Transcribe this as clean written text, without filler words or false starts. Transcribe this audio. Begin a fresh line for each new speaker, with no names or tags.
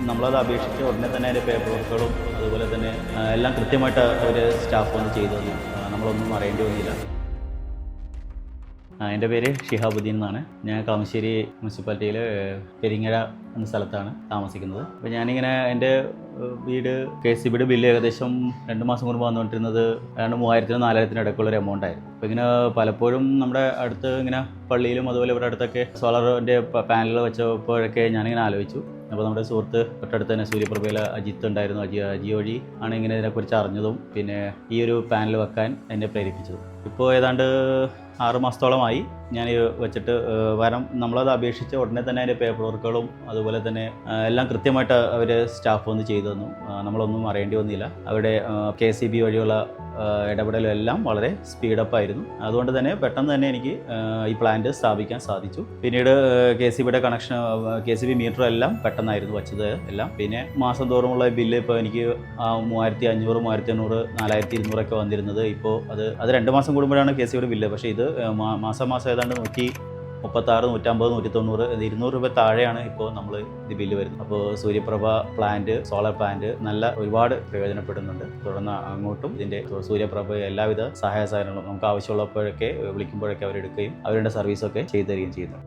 നമ്മളത് അപേക്ഷിച്ച് ഉടനെ തന്നെ അതിൻ്റെ പേപ്പർ വർക്കുകളും അതുപോലെ തന്നെ എല്ലാം കൃത്യമായിട്ട് ഒരു സ്റ്റാഫ് വന്ന് ചെയ്തു തന്നു. നമ്മളൊന്നും അറിയേണ്ടി വന്നില്ല. എൻ്റെ പേര് ഷിഹാബുദ്ദീൻ എന്നാണ്. ഞാൻ കളമശ്ശേരി മുനിസിപ്പാലിറ്റിയിൽ പെരിങ്ങഴ എന്ന സ്ഥലത്താണ് താമസിക്കുന്നത്. അപ്പോൾ ഞാനിങ്ങനെ എൻ്റെ വീട് KCBയുടെ ബില്ല് ഏകദേശം 2 മാസം മുൻപ് വന്നുകൊണ്ടിരുന്നത് ഏതാണ്ട് 3000-നും 4000-നും ഇടയ്ക്കുള്ളൊരു എമൗണ്ട് ആയിരുന്നു. അപ്പോൾ ഇങ്ങനെ പലപ്പോഴും നമ്മുടെ അടുത്ത് ഇങ്ങനെ പള്ളിയിലും അതുപോലെ ഇവിടെ അടുത്തൊക്കെ സോളറിൻ്റെ പാനലുകൾ വെച്ചപ്പോഴൊക്കെ ഞാനിങ്ങനെ ആലോചിച്ചു. അപ്പോൾ നമ്മുടെ സുഹൃത്ത് തൊട്ടടുത്ത് തന്നെ സൂര്യപ്രഭയിലെ അജിത്ത് ഉണ്ടായിരുന്നു. അജി വഴി ആണ് ഇങ്ങനെ ഇതിനെക്കുറിച്ച് അറിഞ്ഞതും പിന്നെ ഈ ഒരു പാനൽ വെക്കാൻ എന്നെ പ്രേരിപ്പിച്ചതും. ഇപ്പോൾ ഏതാണ്ട് 6 മാസത്തോളമായി ഞാൻ വെച്ചിട്ട് കാരണം നമ്മളത് അപേക്ഷിച്ച് ഉടനെ തന്നെ അതിൻ്റെ പേപ്പർ വർക്കുകളും അതുപോലെ തന്നെ എല്ലാം കൃത്യമായിട്ട് അവർ സ്റ്റാഫ് വന്ന് ചെയ്തു തന്നു. നമ്മളൊന്നും അറിയേണ്ടി വന്നില്ല. അവരുടെ KCB വഴിയുള്ള ഇടപെടലും എല്ലാം വളരെ സ്പീഡപ്പായിരുന്നു. അതുകൊണ്ട് തന്നെ പെട്ടെന്ന് തന്നെ എനിക്ക് ഈ പ്ലാന്റ് സ്ഥാപിക്കാൻ സാധിച്ചു. പിന്നീട് KCBയുടെ കണക്ഷൻ KCB മീറ്റർ എല്ലാം പെട്ടെന്നായിരുന്നു വച്ചത് എല്ലാം. പിന്നെ മാസം തോറുമുള്ള ബില്ല് ഇപ്പോൾ എനിക്ക് 3500, 3800, 4200 ഒക്കെ വന്നിരുന്നത്. ഇപ്പോൾ അത് 2 മാസം കൂടുമ്പോഴാണ് KCBയുടെ ബില്ല്. പക്ഷേ ഇത് മാസം ഏതാണ്ട് 136, 150, 190, 200 രൂപ താഴെയാണ് ഇപ്പോൾ നമ്മൾ ഇത് ബില്ല് വരുന്നത്. അപ്പോൾ സൂര്യപ്രഭ പ്ലാന്റ്, സോളർ പ്ലാന്റ് ഒരുപാട് പ്രയോജനപ്പെടുന്നുണ്ട്. തുടർന്ന് അങ്ങോട്ടും ഇതിൻ്റെ സൂര്യപ്രഭ എല്ലാവിധ സഹായ സഹകരണങ്ങളും നമുക്ക് ആവശ്യമുള്ളപ്പോഴൊക്കെ വിളിക്കുമ്പോഴൊക്കെ അവരെടുക്കുകയും അവരുടെ സർവീസൊക്കെ ചെയ്തു തരികയും ചെയ്യുന്നു.